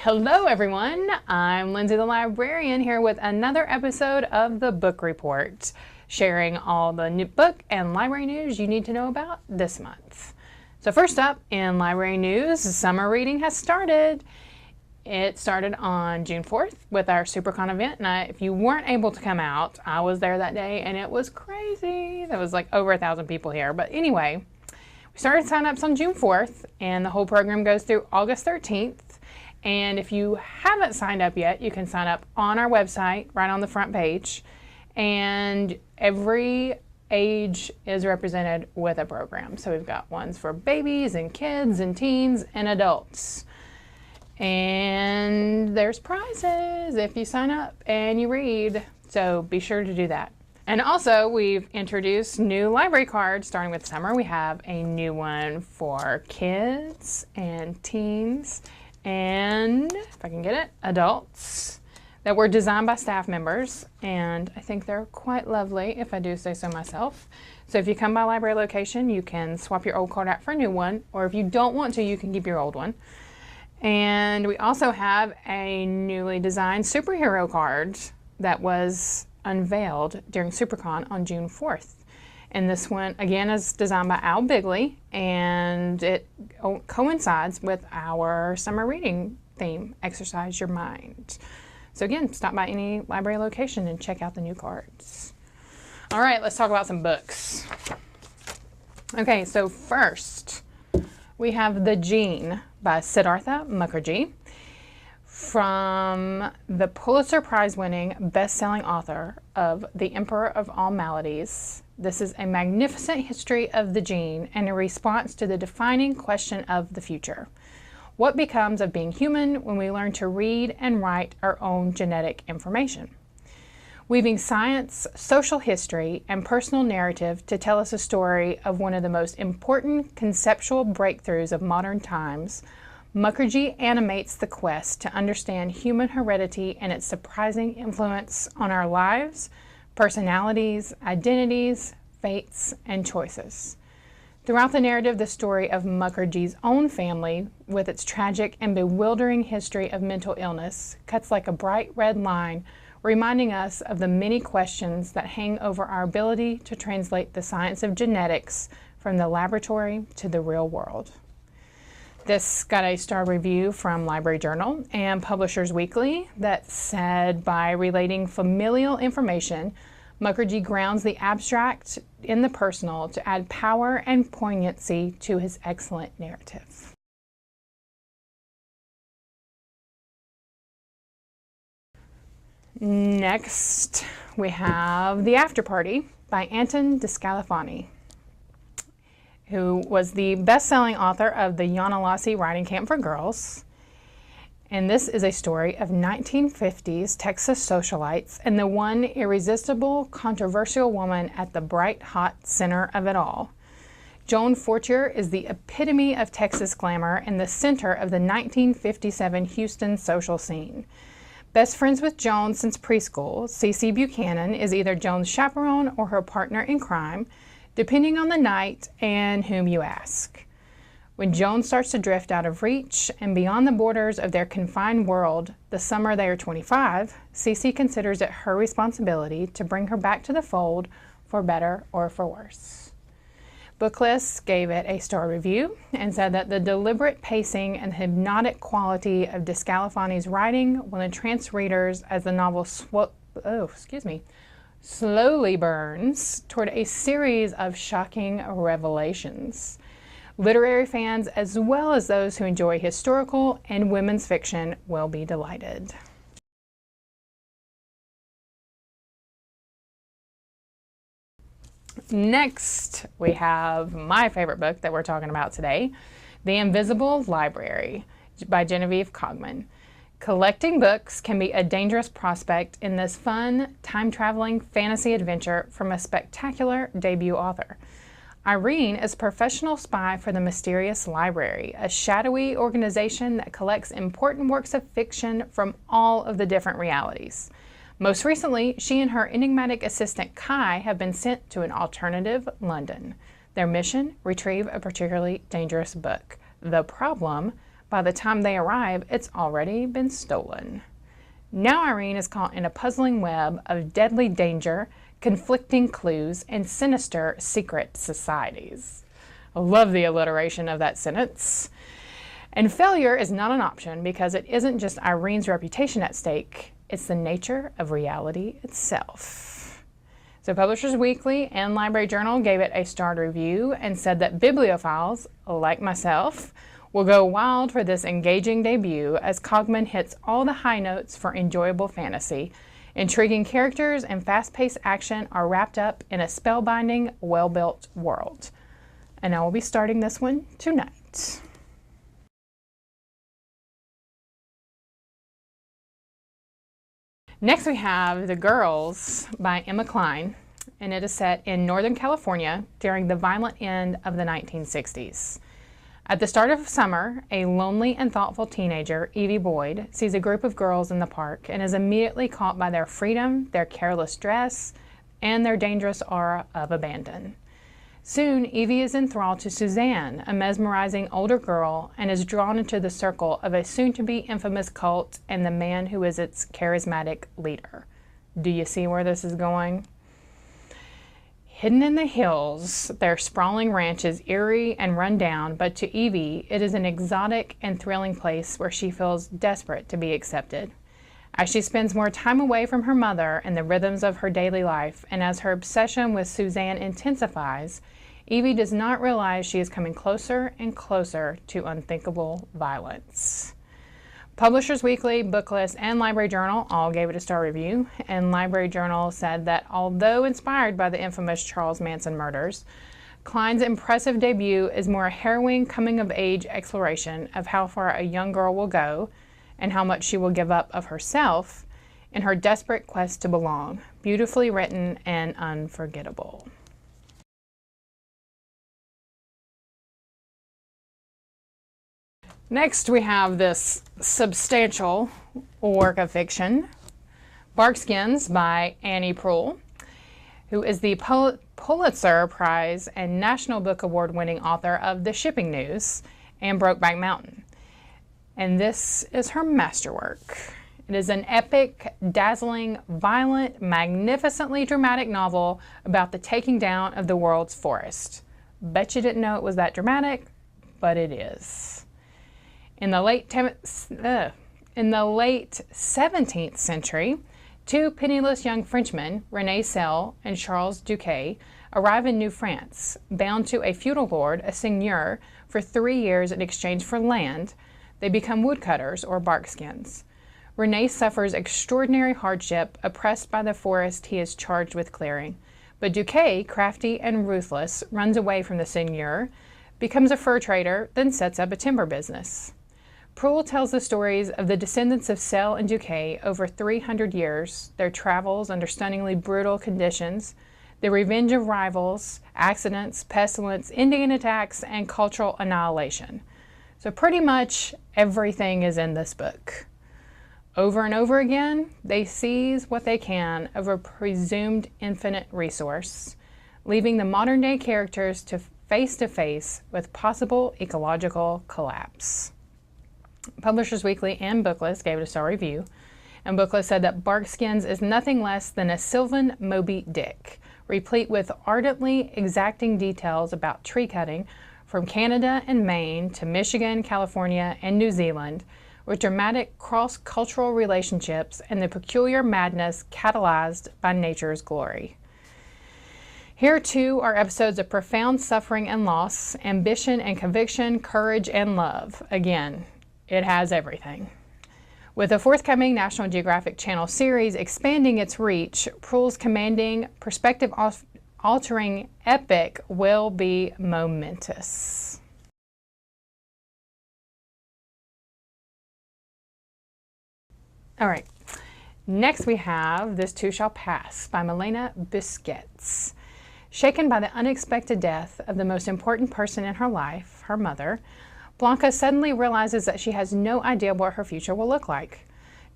Hello everyone, I'm Lindsay the Librarian here with another episode of the Book Report, sharing all the new book and library news you need to know about this month. So first up in library news, summer reading has started. It started on June 4th with our SuperCon event, and if you weren't able to come out, I was there that day and it was crazy. There was like over 1,000 people here, but anyway, we started sign-ups on June 4th and the whole program goes through August 13th. And if you haven't signed up yet, you can sign up on our website right on the front page. And every age is represented with a program. So we've got ones for babies and kids and teens and adults. And there's prizes if you sign up and you read. So be sure to do that. And also we've introduced new library cards starting with summer. We have a new one for kids and teens and, if I can get it, adults that were designed by staff members, and I think they're quite lovely if I do say so myself. So if you come by library location, you can swap your old card out for a new one, or if you don't want to, you can keep your old one. And we also have a newly designed superhero card that was unveiled during SuperCon on June 4th. And this one, again, is designed by Al Bigley, and it coincides with our summer reading theme, Exercise Your Mind. So again, stop by any library location and check out the new cards. All right, let's talk about some books. Okay, so first, we have The Gene by Siddhartha Mukherjee, from the Pulitzer Prize-winning best-selling author of The Emperor of All Maladies. This is a magnificent history of the gene and a response to the defining question of the future. What becomes of being human when we learn to read and write our own genetic information? Weaving science, social history, and personal narrative to tell us a story of one of the most important conceptual breakthroughs of modern times, Mukherjee animates the quest to understand human heredity and its surprising influence on our lives, personalities, identities, fates, and choices. Throughout the narrative, the story of Mukherjee's own family, with its tragic and bewildering history of mental illness, cuts like a bright red line, reminding us of the many questions that hang over our ability to translate the science of genetics from the laboratory to the real world. This got a star review from Library Journal and Publishers Weekly that said, by relating familial information, Mukherjee grounds the abstract in the personal to add power and poignancy to his excellent narrative. Next, we have The After Party by Anton de Scalafani, who was the best-selling author of the Yanalasi Writing Camp for Girls. And this is a story of 1950s Texas socialites and the one irresistible, controversial woman at the bright, hot center of it all. Joan Fortier is the epitome of Texas glamour and the center of the 1957 Houston social scene. Best friends with Joan since preschool, Cece Buchanan is either Joan's chaperone or her partner in crime, depending on the night and whom you ask. When Joan starts to drift out of reach and beyond the borders of their confined world the summer they are 25, Cece considers it her responsibility to bring her back to the fold for better or for worse. Booklist gave it a star review and said that the deliberate pacing and hypnotic quality of de Scalafani's writing will entrance readers as the novel slowly burns toward a series of shocking revelations. Literary fans, as well as those who enjoy historical and women's fiction, will be delighted. Next, we have my favorite book that we're talking about today, The Invisible Library by Genevieve Cogman. Collecting books can be a dangerous prospect in this fun, time-traveling fantasy adventure from a spectacular debut author. Irene is a professional spy for the Mysterious Library, a shadowy organization that collects important works of fiction from all of the different realities. Most recently, she and her enigmatic assistant Kai have been sent to an alternative London. Their mission, retrieve a particularly dangerous book. The problem, By the time they arrive, it's already been stolen. Now Irene is caught in a puzzling web of deadly danger, conflicting clues, and sinister secret societies. I love the alliteration of that sentence. And failure is not an option because it isn't just Irene's reputation at stake, it's the nature of reality itself. So Publishers Weekly and Library Journal gave it a starred review and said that bibliophiles, like myself, will go wild for this engaging debut as Cogman hits all the high notes for enjoyable fantasy. Intriguing characters and fast-paced action are wrapped up in a spellbinding, well-built world. And I will be starting this one tonight. Next we have The Girls by Emma Cline, and it is set in Northern California during the violent end of the 1960s. At the start of summer, a lonely and thoughtful teenager, Evie Boyd, sees a group of girls in the park and is immediately caught by their freedom, their careless dress, and their dangerous aura of abandon. Soon, Evie is enthralled to Suzanne, a mesmerizing older girl, and is drawn into the circle of a soon-to-be infamous cult and the man who is its charismatic leader. Do you see where this is going? Hidden in the hills, their sprawling ranch is eerie and run down, but to Evie, it is an exotic and thrilling place where she feels desperate to be accepted. As she spends more time away from her mother and the rhythms of her daily life, and as her obsession with Suzanne intensifies, Evie does not realize she is coming closer and closer to unthinkable violence. Publishers Weekly, Booklist, and Library Journal all gave it a star review, and Library Journal said that although inspired by the infamous Charles Manson murders, Cline's impressive debut is more a harrowing coming-of-age exploration of how far a young girl will go and how much she will give up of herself in her desperate quest to belong, beautifully written and unforgettable. Next, we have this substantial work of fiction, Barkskins by Annie Proulx, who is the Pulitzer Prize and National Book Award winning author of The Shipping News and Brokeback Mountain. And this is her masterwork. It is an epic, dazzling, violent, magnificently dramatic novel about the taking down of the world's forest. Bet you didn't know it was that dramatic, but it is. In the late 17th century, two penniless young Frenchmen, René Selle and Charles Duquet, arrive in New France, bound to a feudal lord, a seigneur, for 3 years in exchange for land. They become woodcutters, or barkskins. René suffers extraordinary hardship, oppressed by the forest he is charged with clearing. But Duquet, crafty and ruthless, runs away from the seigneur, becomes a fur trader, then sets up a timber business. Proulx tells the stories of the descendants of Selle and Duquet over 300 years, their travels under stunningly brutal conditions, the revenge of rivals, accidents, pestilence, Indian attacks, and cultural annihilation. So pretty much everything is in this book. Over and over again, they seize what they can of a presumed infinite resource, leaving the modern-day characters to face with possible ecological collapse. Publishers Weekly and Booklist gave it a star review, and Booklist said that Barkskins is nothing less than a sylvan Moby Dick, replete with ardently exacting details about tree cutting from Canada and Maine to Michigan, California, and New Zealand, with dramatic cross-cultural relationships and the peculiar madness catalyzed by nature's glory. Here, too, are episodes of profound suffering and loss, ambition and conviction, courage and love. Again, it has everything. With a forthcoming National Geographic Channel series expanding its reach, Proulx's commanding, perspective-altering epic will be momentous. All right, next we have This Too Shall Pass by Milena Busquets. Shaken by the unexpected death of the most important person in her life, her mother, Blanca suddenly realizes that she has no idea what her future will look like.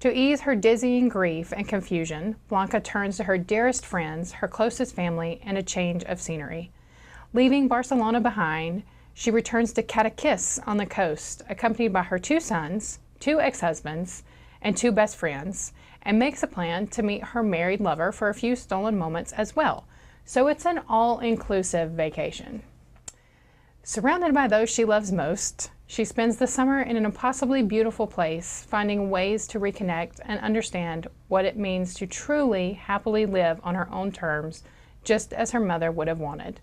To ease her dizzying grief and confusion, Blanca turns to her dearest friends, her closest family, and a change of scenery. Leaving Barcelona behind, She returns to Cadaqués on the coast, accompanied by her 2 sons, 2 ex-husbands, and 2 best friends, and makes a plan to meet her married lover for a few stolen moments as well. So it's an all-inclusive vacation. Surrounded by those she loves most, she spends the summer in an impossibly beautiful place, finding ways to reconnect and understand what it means to truly happily live on her own terms, just as her mother would have wanted.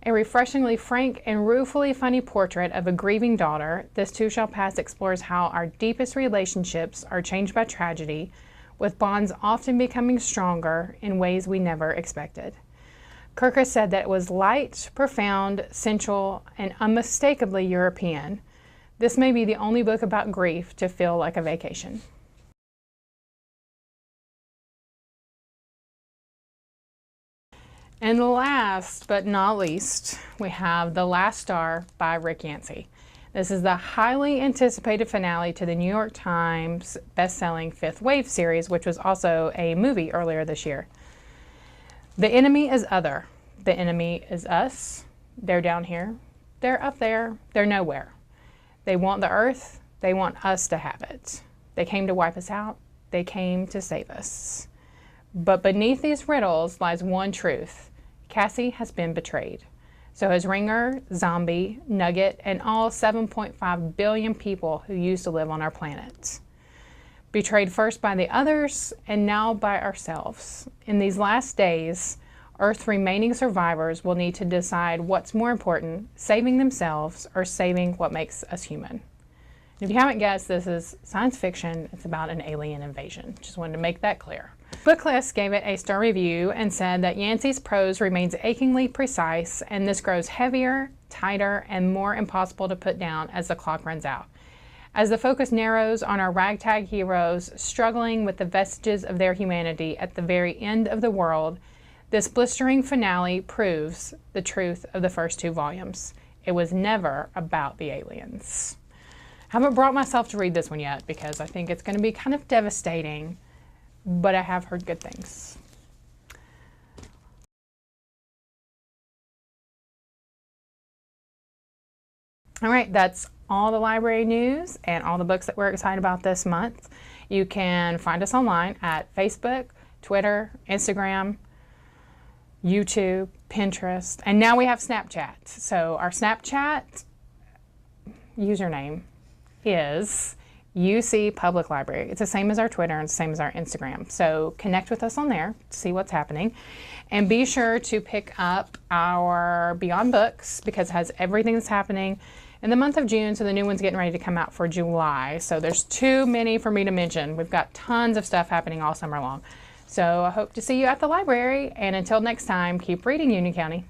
A refreshingly frank and ruefully funny portrait of a grieving daughter, This Too Shall Pass explores how our deepest relationships are changed by tragedy, with bonds often becoming stronger in ways we never expected. Kirkus said that it was light, profound, sensual, and unmistakably European. This may be the only book about grief to feel like a vacation. And last but not least, we have The Last Star by Rick Yancey. This is the highly anticipated finale to the New York Times best-selling Fifth Wave series, which was also a movie earlier this year. The enemy is other. The enemy is us. They're down here. They're up there. They're nowhere. They want the earth. They want us to have it. They came to wipe us out. They came to save us. But beneath these riddles lies one truth. Cassie has been betrayed. So has Ringer, Zombie, Nugget, and all 7.5 billion people who used to live on our planet. Betrayed first by the others, and now by ourselves. In these last days, Earth's remaining survivors will need to decide what's more important, saving themselves or saving what makes us human. If you haven't guessed, this is science fiction. It's about an alien invasion. Just wanted to make that clear. Booklist gave it a star review and said that Yancey's prose remains achingly precise, and this grows heavier, tighter, and more impossible to put down as the clock runs out. As the focus narrows on our ragtag heroes struggling with the vestiges of their humanity at the very end of the world, this blistering finale proves the truth of the first 2 volumes. It was never about the aliens. I haven't brought myself to read this one yet because I think it's going to be kind of devastating, but I have heard good things. All right, that's all the library news and all the books that we're excited about this month. You can find us online at Facebook, Twitter, Instagram, YouTube, Pinterest, and now we have Snapchat. So our Snapchat username is UC Public Library. It's the same as our Twitter and the same as our Instagram. So connect with us on there to see what's happening. And be sure to pick up our Beyond Books because it has everything that's happening in the month of June. So the new one's getting ready to come out for July. So there's too many for me to mention. We've got tons of stuff happening all summer long. So I hope to see you at the library. And until next time, keep reading, Union County.